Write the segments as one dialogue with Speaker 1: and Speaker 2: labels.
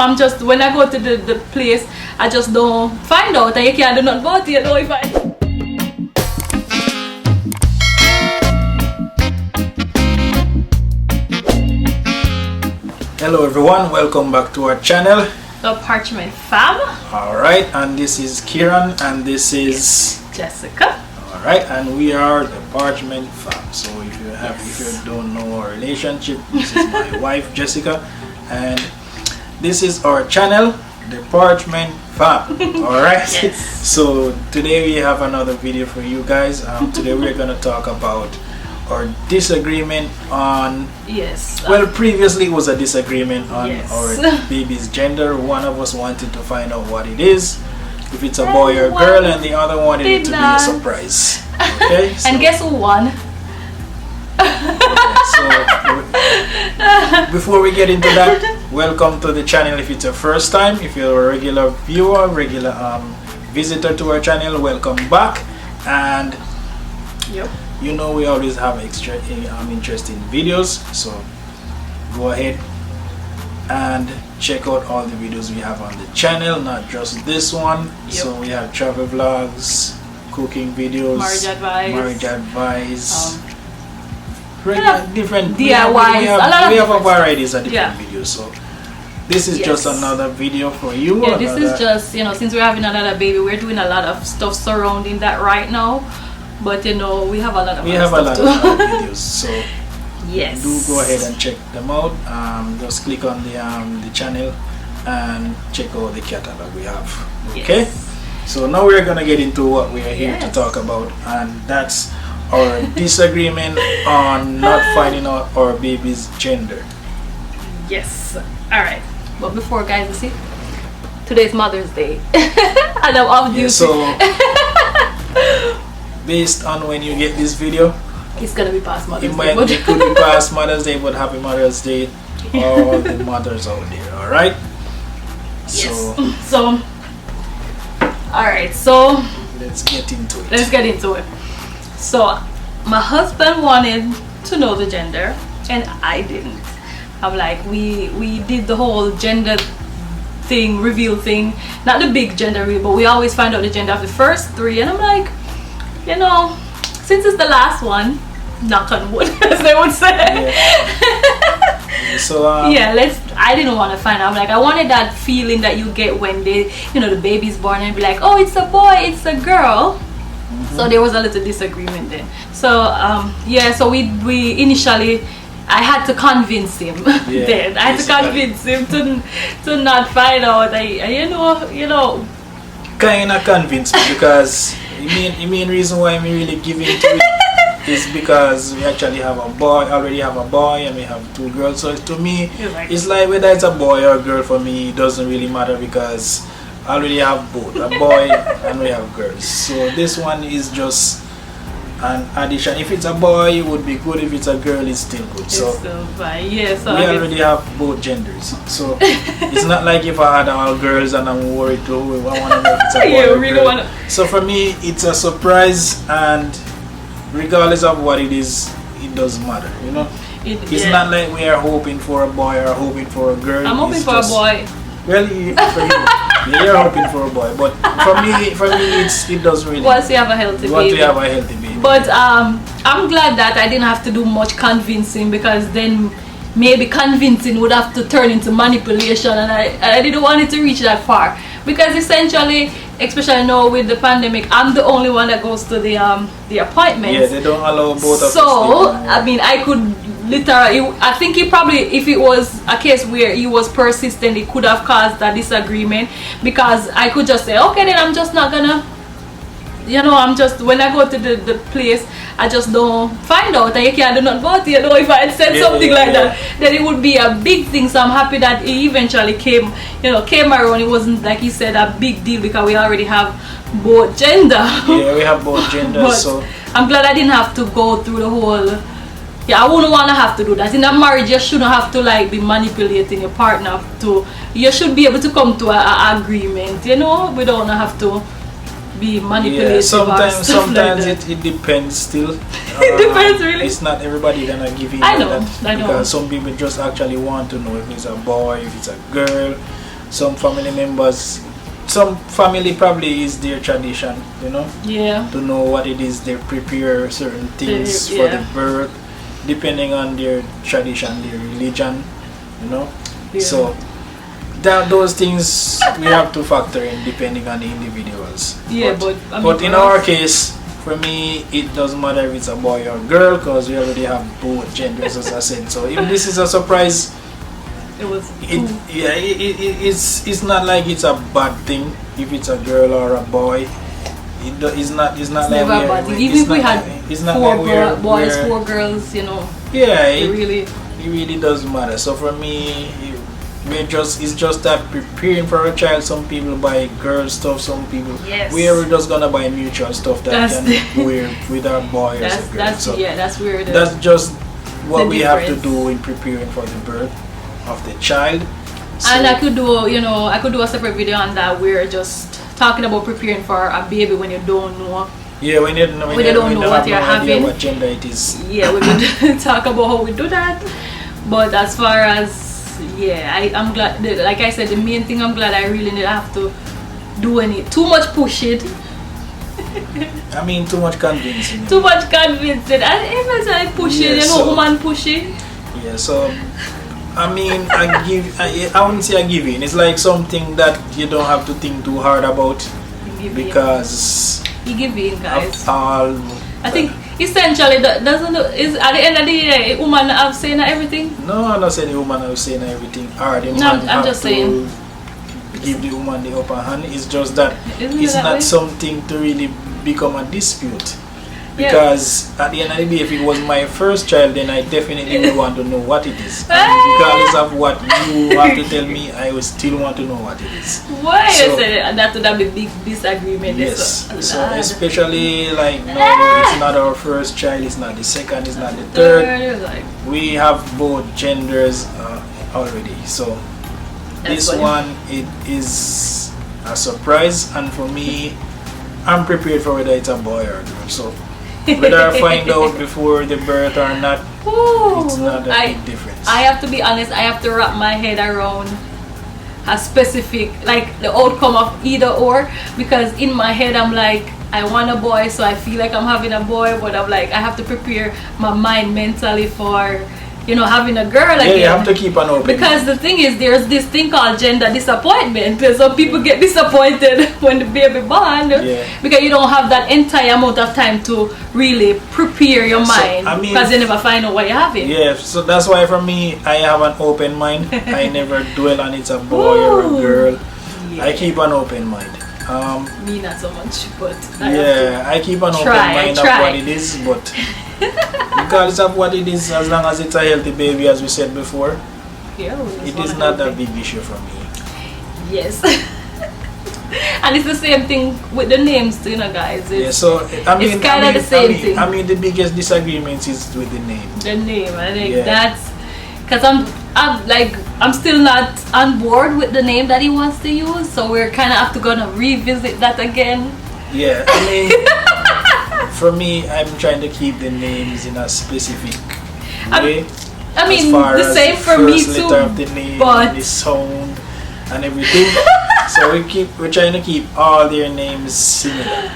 Speaker 1: I'm just, when I go to the place, I just don't find out, and you can't do nothing about it, you know, if I...
Speaker 2: Hello everyone, welcome back to our channel,
Speaker 1: The Parchment Fam.
Speaker 2: Alright, and this is Kieran and this is
Speaker 1: Jessica.
Speaker 2: Alright, and we are the Parchment Fam. So if you don't know our relationship, this is my wife Jessica, and this is our channel, the Parchment Fam. Alright,
Speaker 1: Yes.
Speaker 2: So today we have another video for you guys. Today we're gonna talk about our disagreement on, well, previously it was a disagreement on our baby's gender. One of us wanted to find out what it is, if it's a boy or girl, and the other wanted it to be a surprise. Okay, so,
Speaker 1: and guess who won?
Speaker 2: So before we get into that, welcome to the channel if it's your first time. If you're a regular viewer, regular visitor to our channel, welcome back. And you know we always have extra interesting videos, so go ahead and check out all the videos we have on the channel, not just this one. So we have travel vlogs, cooking videos, marriage advice, different
Speaker 1: DIYs.
Speaker 2: We have a varieties of different videos. So this is just another video for you.
Speaker 1: Yeah, this is just, you know, since we're having another baby, we're doing a lot of stuff surrounding that right now. But you know, we have a lot of
Speaker 2: videos, so
Speaker 1: yes,
Speaker 2: do go ahead and check them out. Just click on the channel and check out the catalog we have. Okay, so now we're gonna get into what we are here to talk about, and that's our disagreement on not finding out our baby's gender.
Speaker 1: Yes. All right, but before, guys, you see, today's Mother's Day, and I'm off duty.
Speaker 2: So based on when you get this video,
Speaker 1: it's gonna be past Mother's Day.
Speaker 2: It could be past Mother's Day, but happy Mother's Day all the mothers out there. All right.
Speaker 1: Yes. So all right. So
Speaker 2: let's get into it.
Speaker 1: So my husband wanted to know the gender, and I didn't. I'm like, we did the whole gender thing, reveal thing, not the big gender reveal, but we always find out the gender of the first three, and I'm like, you know, since it's the last one, knock on wood, as they would say.
Speaker 2: So
Speaker 1: I didn't want to find out. I'm like, I wanted that feeling that you get when the baby's born and be like, oh, it's a boy, it's a girl. So there was a little disagreement then. So so we initially, I had to convince him. Then I had to convince him to not find out. You know,
Speaker 2: kind of convinced me, because the main reason why I'm really giving to it is because we actually already have a boy, and we have two girls. So to me, it's like whether it's a boy or a girl, for me it doesn't really matter, because I already have both, a boy and we have girls. So this one is just an addition. If it's a boy, it would be good. If it's a girl, it's still good. So
Speaker 1: we
Speaker 2: already have both genders. So it's not like if I had all girls and I'm worried too. I want to know if it's a boy or girl. So for me, it's a surprise, and regardless of what it is, it doesn't matter. You know, it's not like we are hoping for a boy or hoping for a girl.
Speaker 1: I'm hoping for a boy.
Speaker 2: Well, you're hoping for a boy, but for me, it doesn't really.
Speaker 1: Once you have a healthy baby. But I'm glad that I didn't have to do much convincing, because then maybe convincing would have to turn into manipulation, and I didn't want it to reach that far, because essentially, especially now with the pandemic, I'm the only one that goes to the appointments.
Speaker 2: Yeah, they don't allow both of us.
Speaker 1: So I mean, I could literally, I think he probably, if it was a case where he was persistent, it could have caused a disagreement, because I could just say, okay, then I'm just not gonna, I'm just, when I go to the place, I just don't find out, and you can't do nothing about it. If I had said something like that, then it would be a big thing. So I'm happy that he eventually came around. It wasn't, like he said, a big deal, because we already have both gender.
Speaker 2: Yeah, we have both genders. So
Speaker 1: I'm glad I didn't have to go through the whole. I wouldn't want to have to do that. In a marriage, you shouldn't have to be manipulating your partner you should be able to come to an agreement, we don't have to be manipulative.
Speaker 2: Sometimes it depends still.
Speaker 1: It depends, really.
Speaker 2: It's not everybody gonna give you
Speaker 1: I know.
Speaker 2: Because some people just actually want to know if it's a boy, if it's a girl, some family members, some family probably is their tradition, you know.
Speaker 1: Yeah.
Speaker 2: To know what it is, they prepare certain things for the birth, depending on their tradition, their religion, you know.
Speaker 1: Yeah.
Speaker 2: So those things we have to factor in depending on the individuals.
Speaker 1: Yeah,
Speaker 2: but in our case, for me, it doesn't matter if it's a boy or girl, because we already have both genders, as I said. So if this is a surprise, it's not like it's a bad thing if it's a girl or a boy. It's not like
Speaker 1: never bad. Even if we had four boys, 4 girls, you know.
Speaker 2: Yeah, it
Speaker 1: really
Speaker 2: doesn't matter. So for me, it's just that preparing for a child. Some people buy girl stuff, some people we're just gonna buy mutual stuff that can wear with our boy or girl. So
Speaker 1: that's weird.
Speaker 2: That's just what we have to do in preparing for the birth of the child. So,
Speaker 1: and I could do a separate video on that. We're just talking about preparing for a baby when you don't know.
Speaker 2: Yeah, when you don't know what you're having, what gender it is.
Speaker 1: Yeah, we could talk about how we do that. But as far as I'm glad. Like I said, the main thing I'm glad I really didn't have to do too much push it.
Speaker 2: I mean, too much convincing.
Speaker 1: Too much convincing. And even I push it, you know, woman push it.
Speaker 2: Yeah, so I mean, I wouldn't say I give in. It's like something that you don't have to think too hard about, because
Speaker 1: you give in, guys.
Speaker 2: I
Speaker 1: think essentially doesn't is at the end of the day, woman have saying everything.
Speaker 2: No, I'm not saying the woman have saying everything.
Speaker 1: I'm just saying
Speaker 2: give the woman the upper hand. It's just that it's not something to really become a dispute. Because at the end of the day, if it was my first child, then I definitely would want to know what it is. And regardless of what you have to tell me, I would still want to know what it is.
Speaker 1: Why you say that would have a big disagreement?
Speaker 2: Yes. So especially like it's not our first child, it's not the second, it's not the third. We have both genders already. So this one, it is a surprise, and for me, I'm prepared for whether it's a boy or a girl. So whether I find out before the birth or not, it's not a big difference.
Speaker 1: I have to be honest, I have to wrap my head around a specific, like the outcome of either or, because in my head I'm like, I want a boy, so I feel like I'm having a boy, but I'm like, I have to prepare my mind mentally for, you know, having a girl again.
Speaker 2: You have to keep an open
Speaker 1: because
Speaker 2: mind.
Speaker 1: The thing is, there's this thing called gender disappointment. So people get disappointed when the baby born, because you don't have that entire amount of time to really prepare your mind, because you never find out what you're having.
Speaker 2: Yeah, so that's why for me, I have an open mind. I never dwell on it's a boy or a girl. I keep an open mind.
Speaker 1: Me not so much, but
Speaker 2: I keep an open mind of what it is, but regardless of what it is, as long as it's a healthy baby, as we said before, it is not a big issue for me.
Speaker 1: Yes. And it's the same thing with the names, you know, guys.
Speaker 2: It's kind of
Speaker 1: the same thing.
Speaker 2: I mean, the biggest disagreement is with the name.
Speaker 1: The name, I think that's because I'm still not on board with the name that he wants to use, so we're kind of have to gonna revisit that again.
Speaker 2: Yeah, I mean, for me, I'm trying to keep the names in a specific way.
Speaker 1: I mean, the same for me too.
Speaker 2: Letter of the name,
Speaker 1: but
Speaker 2: the sound and everything. So we're trying to keep all their names similar.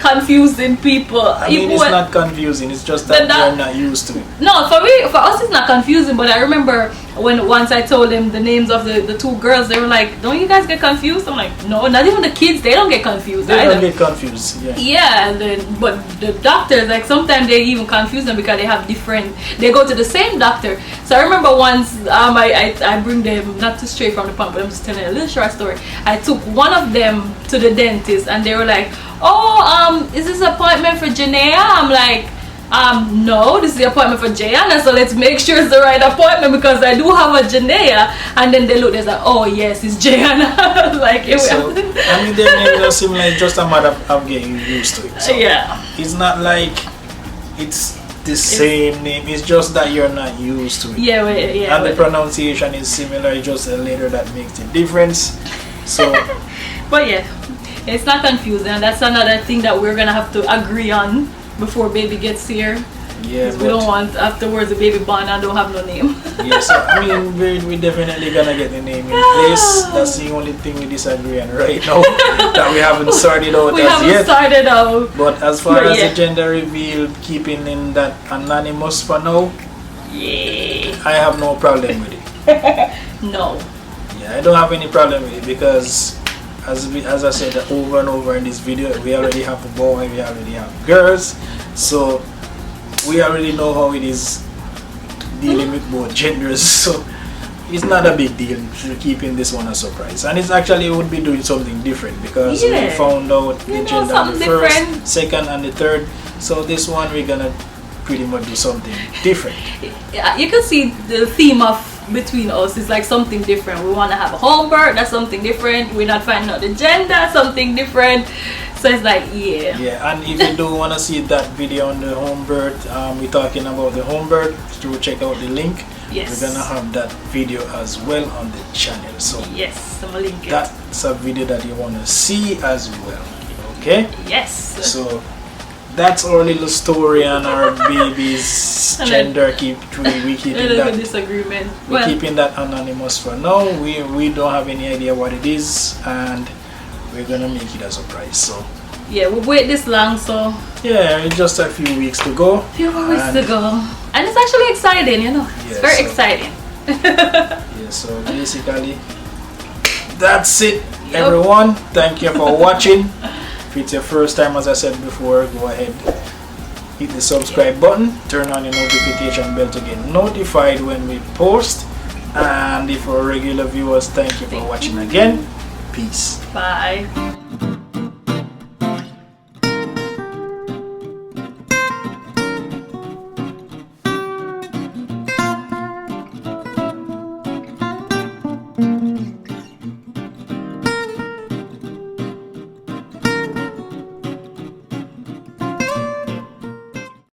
Speaker 1: Confusing people.
Speaker 2: I mean, it's not confusing. It's just that they're not used to it.
Speaker 1: No, for us, it's not confusing. But I remember once I told them the names of the 2 girls, they were like, "Don't you guys get confused?" I'm like, "No, not even the kids. They don't get confused.
Speaker 2: They don't get confused. Yeah.
Speaker 1: Yeah, but the doctors, like sometimes they even confuse them because they have different. They go to the same doctor. So I remember once I bring them not too straight from the pump, but I'm just telling a little short story. I took one of them to the dentist, and they were like, "Oh, is this appointment for Janea?" I'm like, no, this is the appointment for Jayana, so let's make sure it's the right appointment, because I do have a Janea. And then they look, they're like, "Oh yes, it's Jayana." Like,
Speaker 2: so, I mean, their names are similar. It's just a matter of getting used to it. So it's not like it's the same name. It's just that you're not used to it. And the pronunciation is similar. It's just a letter that makes the difference. So,
Speaker 1: but it's not confusing, and that's another thing that we're gonna have to agree on before baby gets here.
Speaker 2: Yeah,
Speaker 1: we don't want afterwards the baby born and don't have no name.
Speaker 2: Yeah, so I mean, we definitely gonna get the name in place. That's the only thing we disagree on right now that we haven't sorted out
Speaker 1: Started out.
Speaker 2: But as far as the gender reveal, keeping in that anonymous for now, I have no problem with it.
Speaker 1: No.
Speaker 2: Yeah, I don't have any problem with it because as I said over and over in this video, we already have a boy, we already have girls, so we already know how it is dealing with both genders, so it's not a big deal keeping this one a surprise. And it's actually would be doing something different because we found out the gender on the first, second and the third, so this one we're gonna pretty much do something different.
Speaker 1: Yeah, you can see the theme of between us is like something different. We want to have a home birth, that's something different. We're not finding out the gender, something different. So it's like, yeah,
Speaker 2: and if you do want to see that video on the home birth, we're talking about the home birth, to check out the link.
Speaker 1: Yes,
Speaker 2: we're gonna have that video as well on the channel, so
Speaker 1: yes, I'm gonna link it.
Speaker 2: That's a video that you want to see as well. Okay,
Speaker 1: yes,
Speaker 2: so that's our little story on our baby's gender. We keeping that
Speaker 1: disagreement.
Speaker 2: We're keeping that anonymous for now. We don't have any idea what it is, and we're gonna make it a surprise. So
Speaker 1: yeah, we'll wait this long, so
Speaker 2: yeah, it's just a few weeks to go.
Speaker 1: Few more weeks to go, and it's actually exciting, you know. It's very exciting.
Speaker 2: Yeah, so basically that's it, everyone. Thank you for watching. If it's your first time, as I said before, go ahead, hit the subscribe button, turn on your notification bell to get notified when we post. And if you're regular viewers, thank you for watching again. Peace.
Speaker 1: Bye.